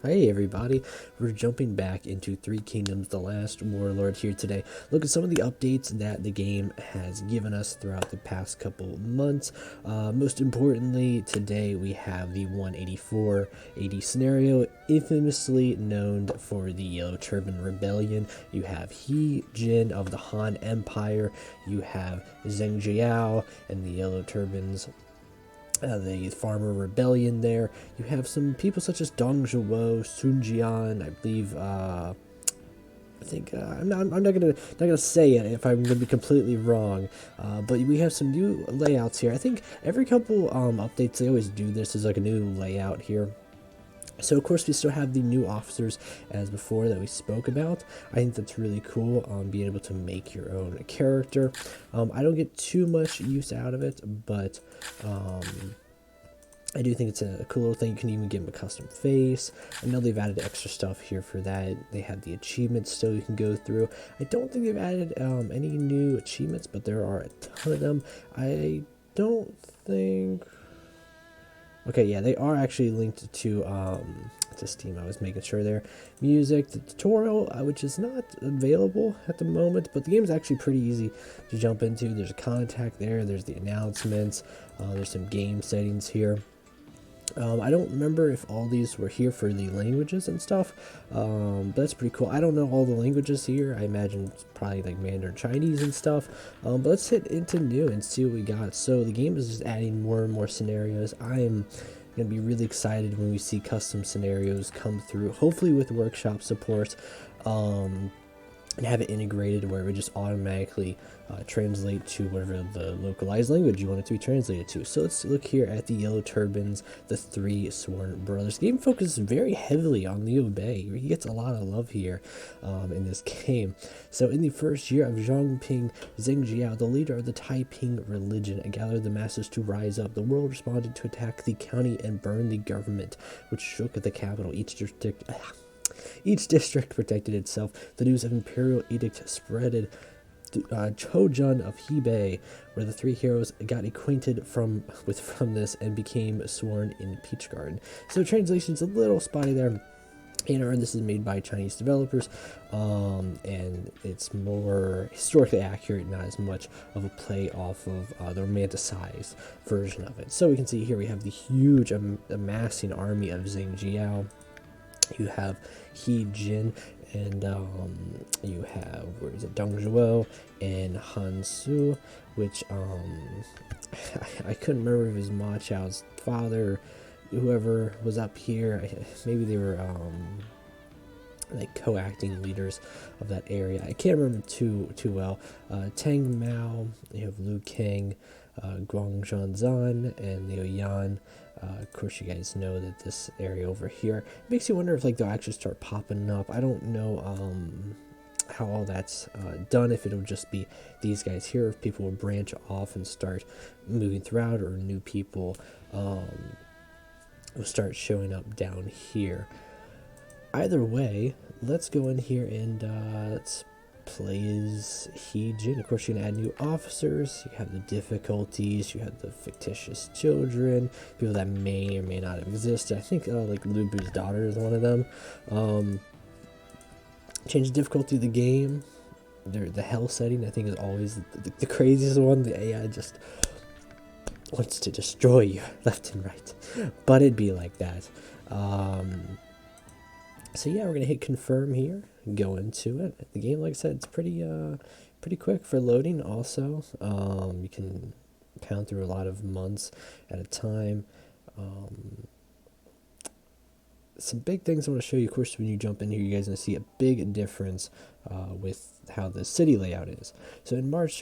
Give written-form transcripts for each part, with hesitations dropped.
Hey everybody, we're jumping back into Three Kingdoms, The Last Warlord here today. Look at some of the updates that the game has given us throughout the past couple months. Most importantly, today we have the 184 AD scenario, infamously known for the Yellow Turban Rebellion. You have He Jin of the Han Empire, you have Zheng Jiao and the Yellow Turbans, the Farmer Rebellion there. You have some people such as Dong Zhuo, Sun Jian, I believe, I think, I'm not gonna say it if I'm gonna be completely wrong, but we have some new layouts here. I think every couple updates, they always do this, as like a new layout here. So of course we still have the new officers as before that we spoke about. I think that's really cool, being able to make your own character. I don't get too much use out of it, but I do think it's a cool little thing. You can even give them a custom face. I know they've added extra stuff here for that. They have the achievements still you can go through. I don't think they've added any new achievements, but there are a ton of them. I don't think... Okay, yeah, they are actually linked to Steam. I was making sure there. Music, the tutorial, which is not available at the moment, but the game is actually pretty easy to jump into. There's a contact there. There's the announcements. There's some game settings here. I don't remember if all these were here for the languages and stuff, but that's pretty cool. I don't know all the languages here. I imagine it's probably like Mandarin Chinese and stuff, but let's hit into new and see what we got. So the game is just adding more and more scenarios. I am going to be really excited when we see custom scenarios come through, hopefully with workshop support, and have it integrated where it would just automatically translate to whatever the localized language you want it to be translated to. So let's look here at the Yellow Turbans, the Three Sworn Brothers. The game focuses very heavily on Liu Bei. He gets a lot of love here in this game. So in the first year of Zhongping, Zheng Jiao, the leader of the Taiping religion, gathered the masses to rise up. The world responded to attack the county and burn the government, which shook the capital. Each district protected itself. The news of imperial edict spreaded to Chojun of Hebei, where the three heroes got acquainted from this and became sworn in Peach Garden. So translation's a little spotty there. This is made by Chinese developers, and it's more historically accurate, not as much of a play off of the romanticized version of it. So we can see here we have the huge amassing army of Zheng Jiao. You have He Jin, and you have, where is it, Dong Zhuo and Han Su, which I couldn't remember if it was Ma Chao's father or whoever was up here. Maybe they were like co-acting leaders of that area. I can't remember too well. Tang Mao, you have Liu Kang, Guang Zhanzan, and Liu Yan. Of course, you guys know that this area over here makes you wonder if like they'll actually start popping up. I don't know how all that's done, if it'll just be these guys here, if people will branch off and start moving throughout, or new people will start showing up down here. Either way, let's go in here and let's play as He Jin. Of course, you can add new officers. You have the difficulties. You have the fictitious children, people that may or may not have existed. I think like Lu Bu's daughter is one of them. Change the difficulty of the game. The hell setting, I think, is always the craziest one. The AI just wants to destroy you left and right, but it'd be like that. So yeah, we're gonna hit confirm here, go into it. The game, like I said, it's pretty quick for loading. Also, you can pound through a lot of months at a time. Some big things I want to show you. Of course, when you jump in here, you guys are gonna see a big difference with how the city layout is. So in March,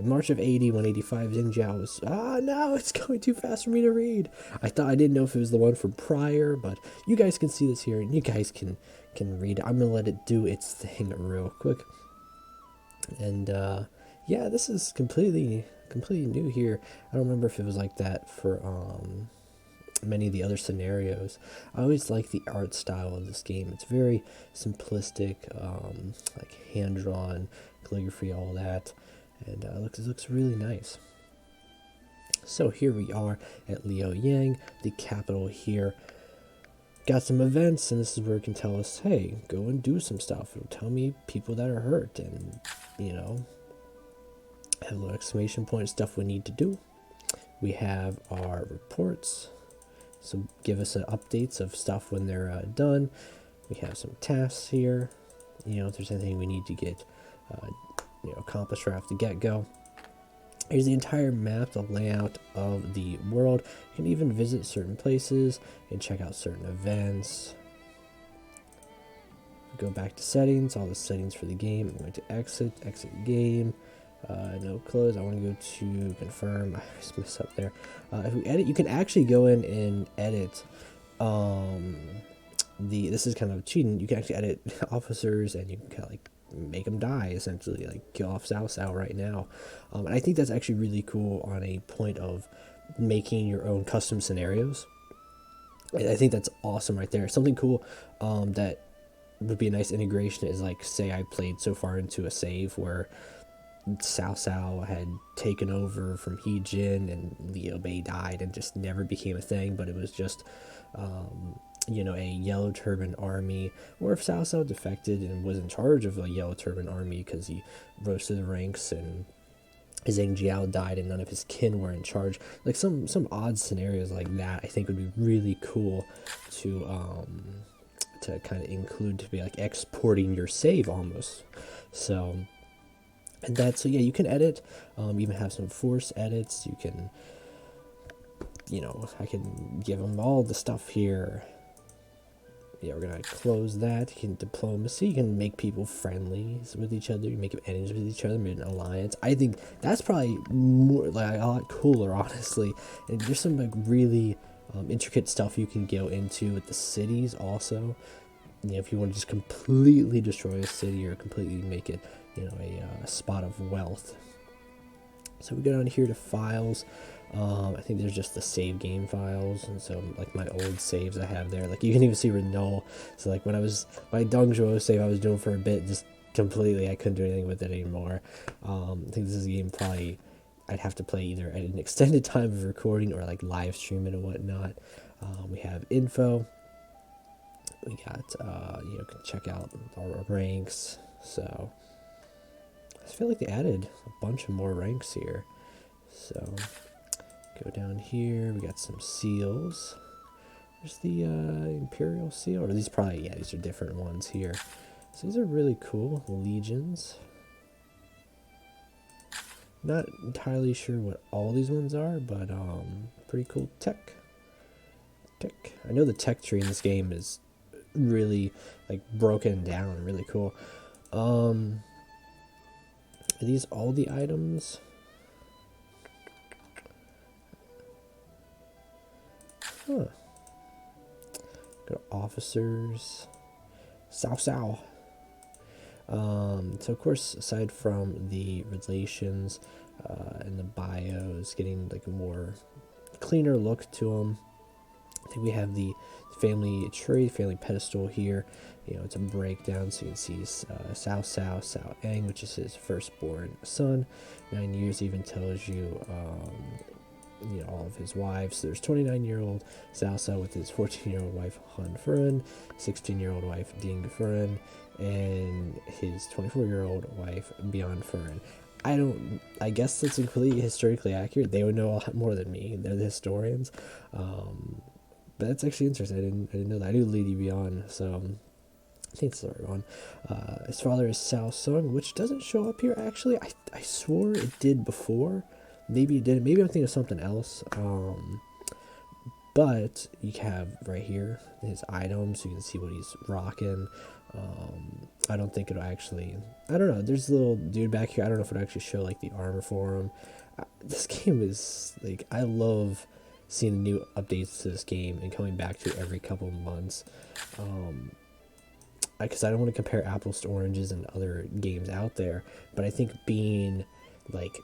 March of 185, Zheng Jiao was, no, it's going too fast for me to read. I didn't know if it was the one from prior, but you guys can see this here, and you guys can read it. I'm going to let it do its thing real quick. And, yeah, this is completely new here. I don't remember if it was like that for, many of the other scenarios. I always like the art style of this game. It's very simplistic, like hand-drawn, calligraphy, all that. And it looks really nice. So here we are at Liaoyang, the capital here. got some events, and this is where it can tell us, hey, go and do some stuff. It'll tell me people that are hurt, and you know, have a little exclamation point, stuff we need to do. We have our reports, so give us updates of stuff when they're done. We have some tasks here, you know, if there's anything we need to get accomplished right off the get-go. Here's the entire map, the layout of the world. You can even visit certain places and check out certain events. Go back to settings, all the settings for the game. I'm going to exit game. No close. I want to go to confirm. I just messed up there. If we edit, you can actually go in and edit. This is kind of cheating. You can actually edit officers, and you can kind of like make them die, essentially, like kill off Cao Cao right now. And I think that's actually really cool on a point of making your own custom scenarios. And I think that's awesome right there. Something cool that would be a nice integration is, like, say I played so far into a save where Cao Cao had taken over from He Jin and Liu Bei died and just never became a thing, but it was just a Yellow Turban army, or if Cao Cao defected and was in charge of a Yellow Turban army because he rose to the ranks and Zhang Jiao died and none of his kin were in charge. Like some odd scenarios like that, I think would be really cool to kind of include, to be like exporting your save almost. So, and that's, so yeah, you can edit, even have some force edits. You can, I can give them all the stuff here. Yeah, we're gonna close that. You can diplomacy. You can make people friendly with each other. You make them enemies with each other. Make an alliance. I think that's probably more, like, a lot cooler, honestly. And there's some like really intricate stuff you can go into with the cities also. If you want to just completely destroy a city or completely make it, a spot of wealth. So we go down here to files. I think there's just the save game files, and so like my old saves I have there, like you can even see Renault. So like when I was, my Dongzhuo save I was doing for a bit, just completely, I couldn't do anything with it anymore. I think this is a game probably I'd have to play either at an extended time of recording or like live streaming and whatnot. We have info. We got, can check out our ranks. So I feel like they added a bunch of more ranks here. So go down here, we got some seals. There's the Imperial seal, or these probably, yeah, these are different ones here. So these are really cool. Legions. Not entirely sure what all these ones are, but pretty cool. Tech. I know the tech tree in this game is really like broken down, really cool. Are these all the items? Huh. Go to officers. Cao Cao. So of course, aside from the relations and the bios, getting like a more cleaner look to them, I think we have the family tree, family pedestal here. It's a breakdown, so you can see Cao Ang, which is his firstborn son. 9 years even tells you, all of his wives. So there's 29-year-old Cao Cao with his 14-year-old wife Han Fern, 16-year-old wife Ding Fern, and his 24-year-old wife Bian Fern. I guess that's completely historically accurate. They would know a lot more than me. They're the historians. But that's actually interesting. I didn't know that. I knew Lady Bian, so I think it's the right one. His father is Cao Sung, which doesn't show up here actually. I swore it did before. Maybe it didn't. Maybe I'm thinking of something else. But you have right here his items. You can see what he's rocking. I don't think it'll actually, I don't know. There's a little dude back here. I don't know if it'll actually show like the armor for him. This game is like, I love seeing new updates to this game and coming back to it every couple of months. Because I don't want to compare apples to oranges and other games out there, but I think being like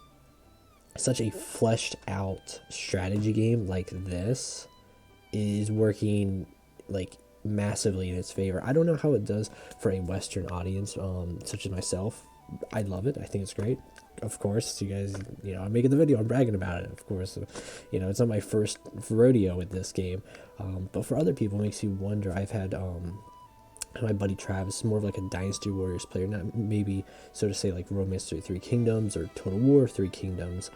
such a fleshed out strategy game like this is working like massively in its favor. I don't know how it does for a Western audience, such as myself. I love it. I think it's great. of course, you guys, I'm making the video, I'm bragging about it, of course. It's not my first rodeo with this game, but for other people, it makes you wonder. I've had my buddy Travis, more of like a Dynasty Warriors player, not maybe so to say like Romance Three Kingdoms or Total War Three Kingdoms,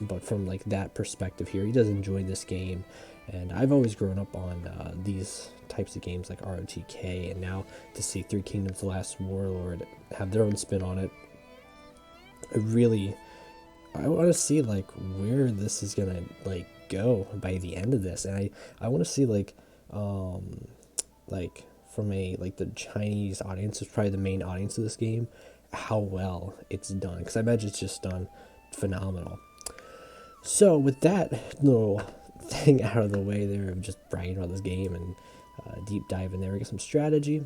but from like that perspective here, he does enjoy this game. And I've always grown up on these types of games like ROTK, and now to see Three Kingdoms: The Last Warlord have their own spin on it, I want to see like where this is gonna like go by the end of this, and I want to see like from the Chinese audience, is probably the main audience of this game, how well it's done, because I imagine it's just done phenomenal. So with that little thing out of the way there of just bragging about this game and deep dive in there, we get some strategy.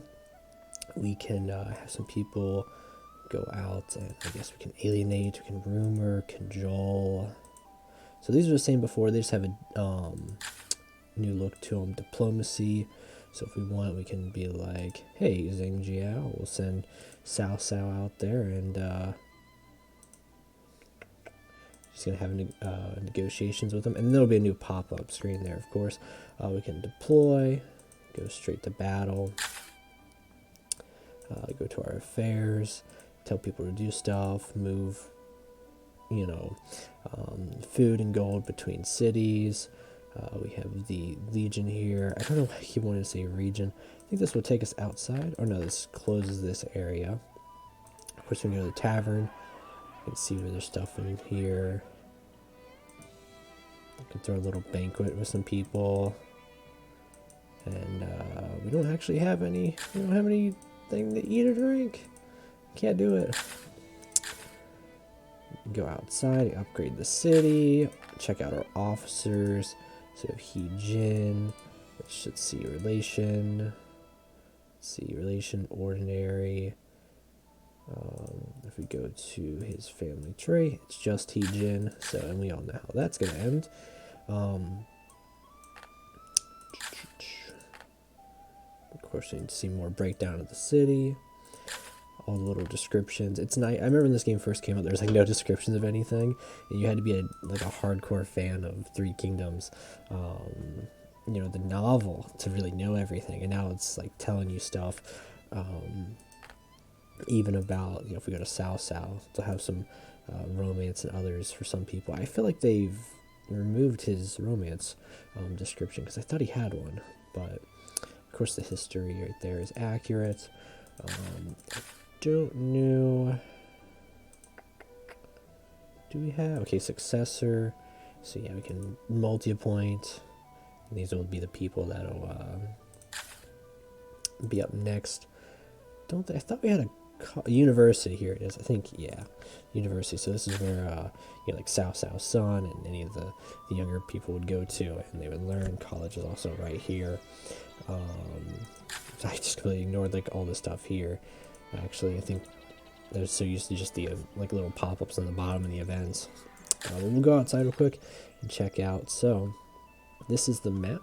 We can have some people go out, and I guess we can alienate, we can rumor, cajole. So these are the same before, they just have a new look to them. Diplomacy. So if we want, we can be like, hey, Zhang Jiao, we'll send Cao Cao out there, and just gonna have negotiations with them, and there'll be a new pop-up screen there. Of course, we can deploy, go straight to battle, go to our affairs, tell people to do stuff, move, food and gold between cities. We have the Legion here. I don't know why I keep wanting to say region. I think this will take us outside. Oh no, this closes this area. Of course, we can go to the tavern. You can see where there's stuff in here. We can throw a little banquet with some people. And we don't actually have any. We don't have anything to eat or drink. Can't do it. Go outside, upgrade the city, check out our officers. So He Jin, let's should see relation. Let's see relation, ordinary. If we go to his family tree, it's just He Jin. So, and we all know how that's gonna end. Of course, we need to see more breakdown of the city. All the little descriptions. It's nice. I remember when this game first came out, there was like no descriptions of anything, and you had to be a hardcore fan of Three Kingdoms, the novel, to really know everything. And now it's like telling you stuff, even about, if we go to Cao Cao, to have some romance and others for some people. I feel like they've removed his romance description, because I thought he had one, but of course the history right there is accurate. Don't know. Do we have? Okay, successor. So yeah, we can multi-appoint. And these will be the people that'll be up next. I thought we had a university. Here it is. I think, yeah, university. So this is where like Cao Cao's son and any of the younger people would go to, and they would learn. College is also right here. So I just completely ignored like all this stuff here. Actually, I think they're so used to just the like little pop-ups on the bottom of the events. We'll go outside real quick and check out. So this is the map.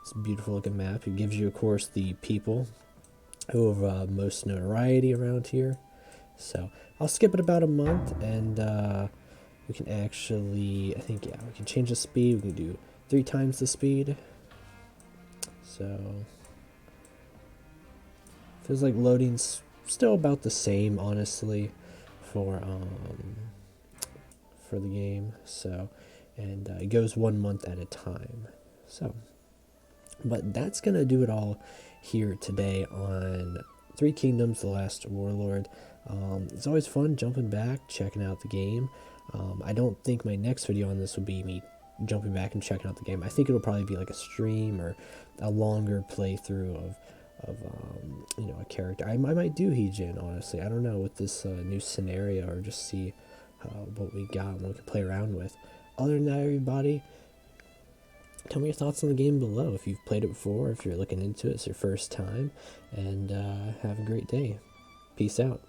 It's a beautiful looking map. It gives you, of course, the people who have most notoriety around here. So I'll skip it about a month, and we can actually, I think, yeah, we can change the speed. We can do 3 times the speed. So feels like loading's still about the same, honestly, for the game. So, and it goes 1 month at a time. So, but that's gonna do it all here today on Three Kingdoms: The Last Warlord. It's always fun jumping back, checking out the game. I don't think my next video on this will be me jumping back and checking out the game. I think it'll probably be like a stream or a longer playthrough of a character. I might do He Jin, honestly. I don't know, with this new scenario, or just see what we got and what we can play around with. Other than that, everybody, tell me your thoughts on the game below. If you've played it before, if you're looking into it, it's your first time, and have a great day. Peace out.